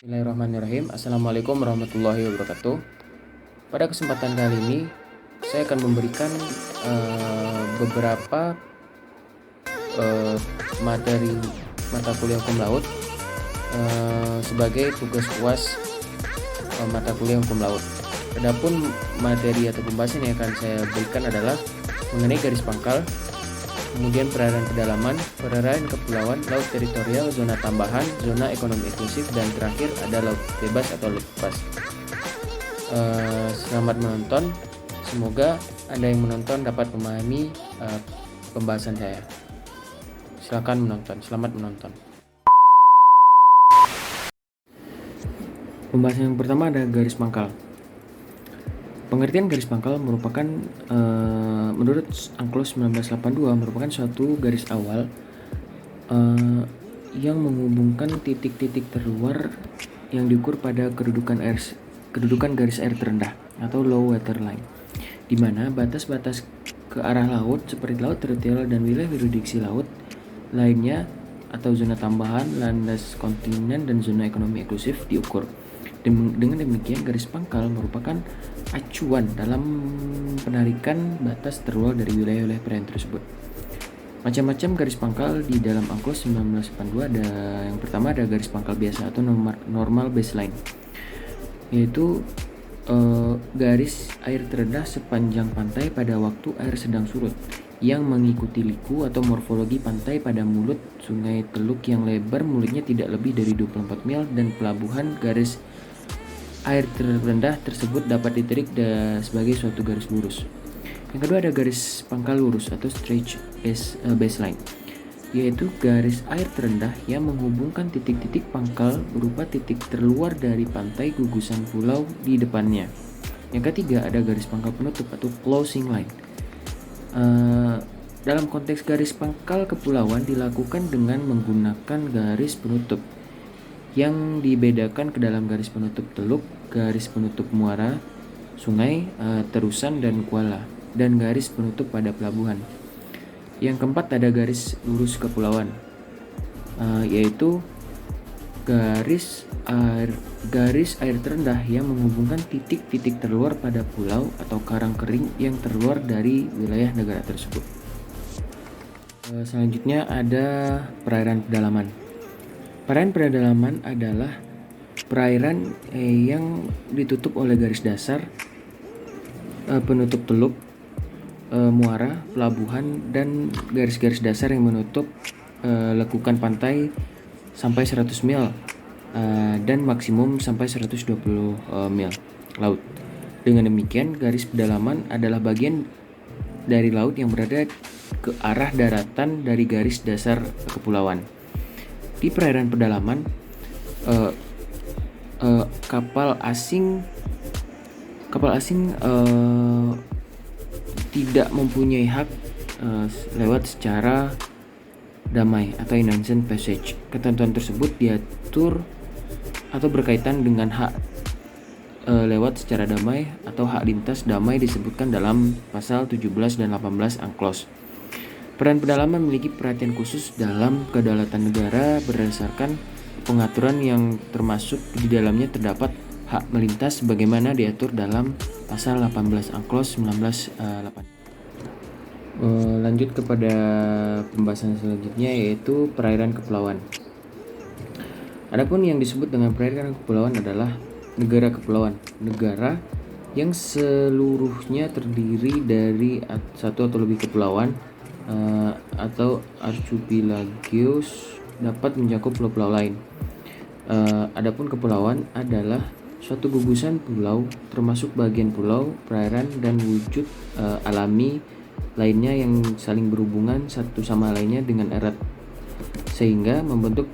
Bismillahirrahmanirrahim. Assalamualaikum warahmatullahi wabarakatuh. Pada kesempatan kali ini, saya akan memberikan beberapa materi mata kuliah hukum laut sebagai tugas UAS mata kuliah hukum laut. Adapun materi atau pembahasan yang akan saya berikan adalah mengenai garis pangkal, kemudian perairan pedalaman, perairan kepulauan, laut teritorial, zona tambahan, zona ekonomi eksklusif, dan terakhir ada laut bebas atau laut lepas. Selamat menonton. Semoga Anda yang menonton dapat memahami pembahasan saya. Silakan menonton. Selamat menonton. Pembahasan yang pertama ada garis pangkal. Pengertian garis pangkal merupakan menurut UNCLOS 1982 merupakan suatu garis awal yang menghubungkan titik-titik terluar yang diukur pada kedudukan garis air terendah atau low water line, di mana batas-batas ke arah laut seperti laut teritorial dan wilayah yurisdiksi laut lainnya atau zona tambahan, landas kontinen, dan zona ekonomi eksklusif diukur. Dengan demikian, garis pangkal merupakan acuan dalam penarikan batas terluar dari wilayah-wilayah perairan tersebut. Macam-macam garis pangkal di dalam UNCLOS 1982 ada yang pertama ada garis pangkal biasa atau normal baseline, yaitu garis air terendah sepanjang pantai pada waktu air sedang surut yang mengikuti liku atau morfologi pantai pada mulut sungai teluk yang lebar mulutnya tidak lebih dari 24 mil dan pelabuhan garis air terendah tersebut dapat ditarik sebagai suatu garis lurus. Yang kedua ada garis pangkal lurus atau straight baseline, yaitu garis air terendah yang menghubungkan titik-titik pangkal berupa titik terluar dari pantai gugusan pulau di depannya. Yang ketiga ada garis pangkal penutup atau closing line. Dalam konteks garis pangkal kepulauan dilakukan dengan menggunakan garis penutup yang dibedakan ke dalam garis penutup teluk, garis penutup muara, sungai, terusan, dan kuala, dan garis penutup pada pelabuhan. Yang keempat ada garis lurus kepulauan, yaitu garis air terendah yang menghubungkan titik-titik terluar pada pulau atau karang kering yang terluar dari wilayah negara tersebut. Selanjutnya ada perairan pedalaman. Perairan pedalaman adalah perairan yang ditutup oleh garis dasar, penutup teluk, muara, pelabuhan, dan garis-garis dasar yang menutup lekukan pantai sampai 100 mil dan maksimum sampai 120 mil laut. Dengan demikian, garis pedalaman adalah bagian dari laut yang berada ke arah daratan dari garis dasar kepulauan. Di perairan pedalaman, kapal asing tidak mempunyai hak lewat secara damai atau innocent passage. Ketentuan tersebut diatur atau berkaitan dengan hak lewat secara damai atau hak lintas damai disebutkan dalam pasal 17 dan 18 UNCLOS. Perairan pedalaman memiliki perhatian khusus dalam kedaulatan negara berdasarkan pengaturan yang termasuk di dalamnya terdapat hak melintas sebagaimana diatur dalam pasal 18 UNCLOS 1980. Lanjut kepada pembahasan selanjutnya, yaitu perairan kepulauan. Adapun yang disebut dengan perairan kepulauan adalah negara kepulauan, negara yang seluruhnya terdiri dari satu atau lebih kepulauan atau archipelagos dapat mencakup pulau-pulau lain. Adapun kepulauan adalah suatu gugusan pulau termasuk bagian pulau, perairan, dan wujud alami lainnya yang saling berhubungan satu sama lainnya dengan erat sehingga membentuk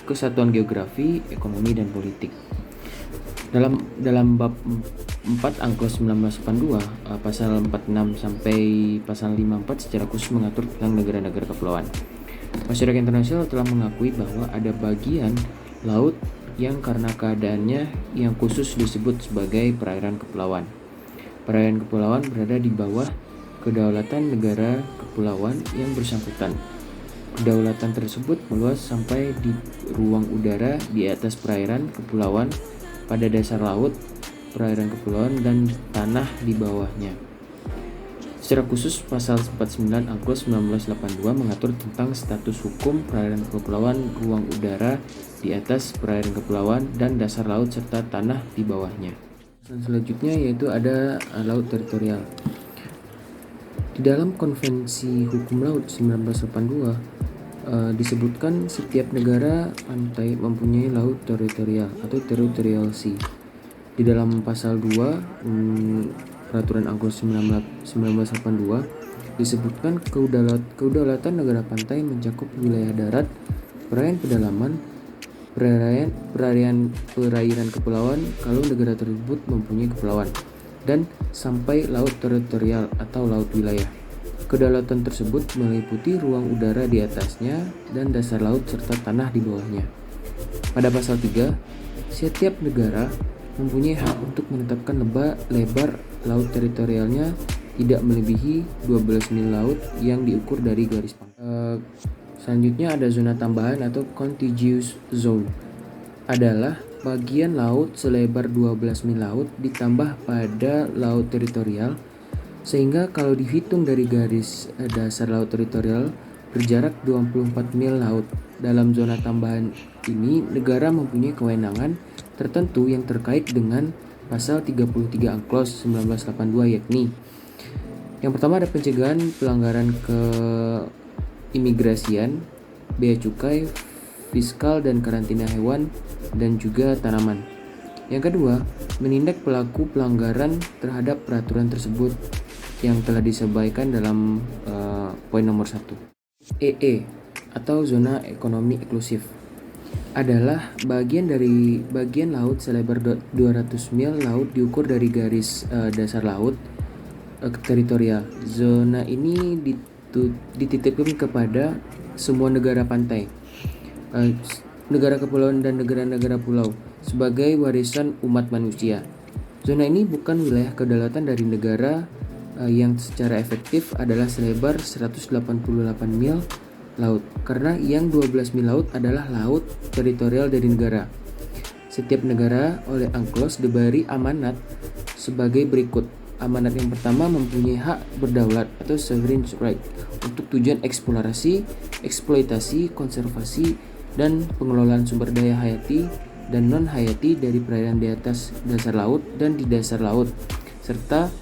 kesatuan geografi, ekonomi, dan politik. Dalam bab 4 UNCLOS 1982 pasal 46 sampai pasal 54 secara khusus mengatur tentang negara-negara kepulauan. Masyarakat internasional telah mengakui bahwa ada bagian laut yang karena keadaannya yang khusus disebut sebagai perairan kepulauan. Perairan kepulauan berada di bawah kedaulatan negara kepulauan yang bersangkutan. Kedaulatan tersebut meluas sampai di ruang udara, di atas perairan, kepulauan, pada dasar laut, perairan kepulauan, dan tanah di bawahnya. Secara khusus, pasal 49 UNCLOS 1982 mengatur tentang status hukum perairan kepulauan, ruang udara di atas perairan kepulauan, dan dasar laut serta tanah di bawahnya. Selanjutnya yaitu ada laut teritorial. Di dalam Konvensi Hukum Laut 1982 disebutkan setiap negara pantai mempunyai laut teritorial atau territorial sea. Di dalam pasal 2 Peraturan UNCLOS 1982 disebutkan kedaulatan negara pantai mencakup wilayah darat, perairan pedalaman, perairan kepulauan kalau negara tersebut mempunyai kepulauan, dan sampai laut teritorial atau laut wilayah. Kedaulatan tersebut meliputi ruang udara di atasnya dan dasar laut serta tanah di bawahnya. Pada pasal 3, setiap negara mempunyai hak untuk menetapkan lebar laut teritorialnya tidak melebihi 12 mil laut yang diukur dari garis pantai. Selanjutnya ada zona tambahan atau contiguous zone. Adalah bagian laut selebar 12 mil laut ditambah pada laut teritorial, sehingga kalau dihitung dari garis dasar laut teritorial berjarak 24 mil laut. Dalam zona tambahan ini, negara mempunyai kewenangan tertentu yang terkait dengan pasal 33 UNCLOS 1982, yakni yang pertama ada pencegahan pelanggaran keimigrasian, bea cukai, fiskal dan karantina hewan dan juga tanaman. Yang kedua, menindak pelaku pelanggaran terhadap peraturan tersebut yang telah disampaikan dalam poin nomor 1. EE atau zona ekonomi eksklusif adalah bagian laut selebar 200 mil laut diukur dari garis dasar laut teritorial. Zona ini dititipkan kepada semua negara pantai, negara kepulauan dan negara-negara pulau sebagai warisan umat manusia. Zona ini bukan wilayah kedaulatan dari negara yang secara efektif adalah selebar 188 mil laut, karena yang 12 mil laut adalah laut teritorial dari negara. Setiap negara oleh UNCLOS diberi amanat sebagai berikut. Amanat yang pertama mempunyai hak berdaulat atau sovereign right untuk tujuan eksplorasi, eksploitasi, konservasi, dan pengelolaan sumber daya hayati dan non-hayati dari perairan di atas dasar laut dan di dasar laut, serta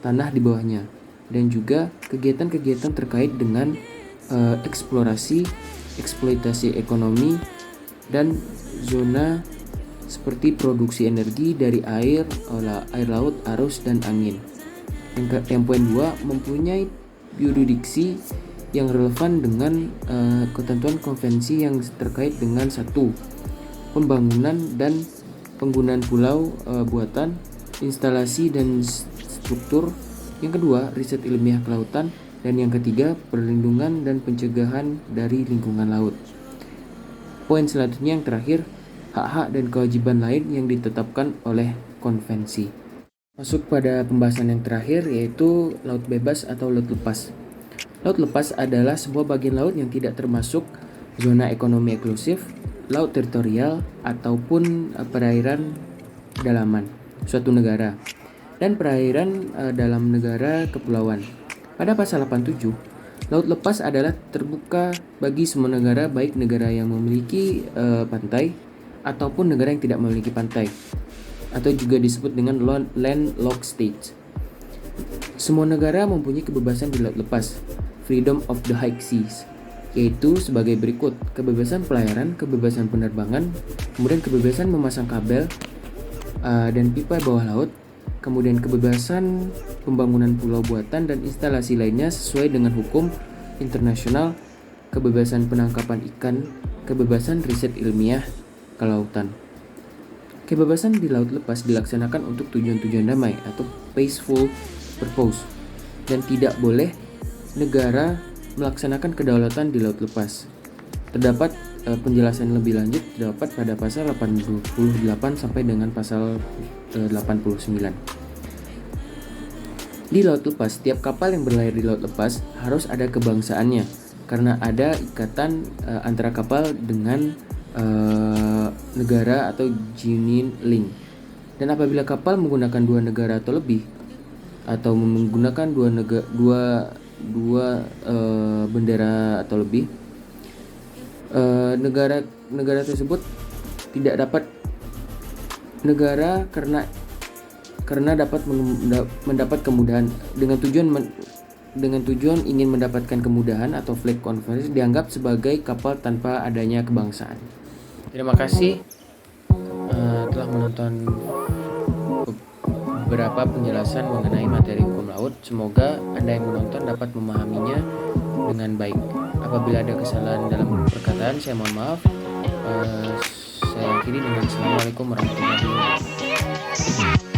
tanah di bawahnya, dan juga kegiatan-kegiatan terkait dengan eksplorasi, eksploitasi ekonomi, dan zona seperti produksi energi dari air laut, arus, dan angin. Yang poin 2 mempunyai yurisdiksi yang relevan dengan ketentuan konvensi yang terkait dengan 1. Pembangunan dan penggunaan pulau buatan, instalasi dan struktur. Yang kedua, riset ilmiah kelautan. Dan yang ketiga, perlindungan dan pencegahan dari lingkungan laut. Poin selanjutnya yang terakhir, hak-hak dan kewajiban lain yang ditetapkan oleh konvensi. Masuk pada pembahasan yang terakhir, yaitu laut bebas atau laut lepas. Laut lepas adalah sebuah bagian laut yang tidak termasuk zona ekonomi eksklusif, laut teritorial, ataupun perairan pedalaman suatu negara, dan perairan dalam negara kepulauan. Pada pasal 87, laut lepas adalah terbuka bagi semua negara, baik negara yang memiliki pantai ataupun negara yang tidak memiliki pantai, atau juga disebut dengan landlocked states. Semua negara mempunyai kebebasan di laut lepas, freedom of the high seas, yaitu sebagai berikut: kebebasan pelayaran, kebebasan penerbangan, kemudian kebebasan memasang kabel dan pipa bawah laut, kemudian kebebasan pembangunan pulau buatan dan instalasi lainnya sesuai dengan hukum internasional, kebebasan penangkapan ikan, kebebasan riset ilmiah kelautan. Kebebasan di laut lepas dilaksanakan untuk tujuan-tujuan damai atau peaceful purpose, dan tidak boleh negara melaksanakan kedaulatan di laut lepas. Terdapat penjelasan lebih lanjut terdapat pada pasal 88 sampai dengan pasal 89. Di laut lepas, setiap kapal yang berlayar di laut lepas harus ada kebangsaannya, karena ada ikatan antara kapal dengan negara atau genuine link. Dan apabila kapal menggunakan dua negara atau lebih, atau menggunakan dua bendera atau lebih, negara tersebut tidak dapat karena dapat mendapat kemudahan dengan tujuan ingin mendapatkan kemudahan atau flag conversion dianggap sebagai kapal tanpa adanya kebangsaan. Terima kasih telah menonton beberapa penjelasan mengenai materi hukum laut. Semoga Anda yang menonton dapat memahaminya dengan baik. Apabila ada kesalahan dalam perkataan, saya mohon maaf. Saya akhiri dengan Assalamualaikum warahmatullahi wabarakatuh.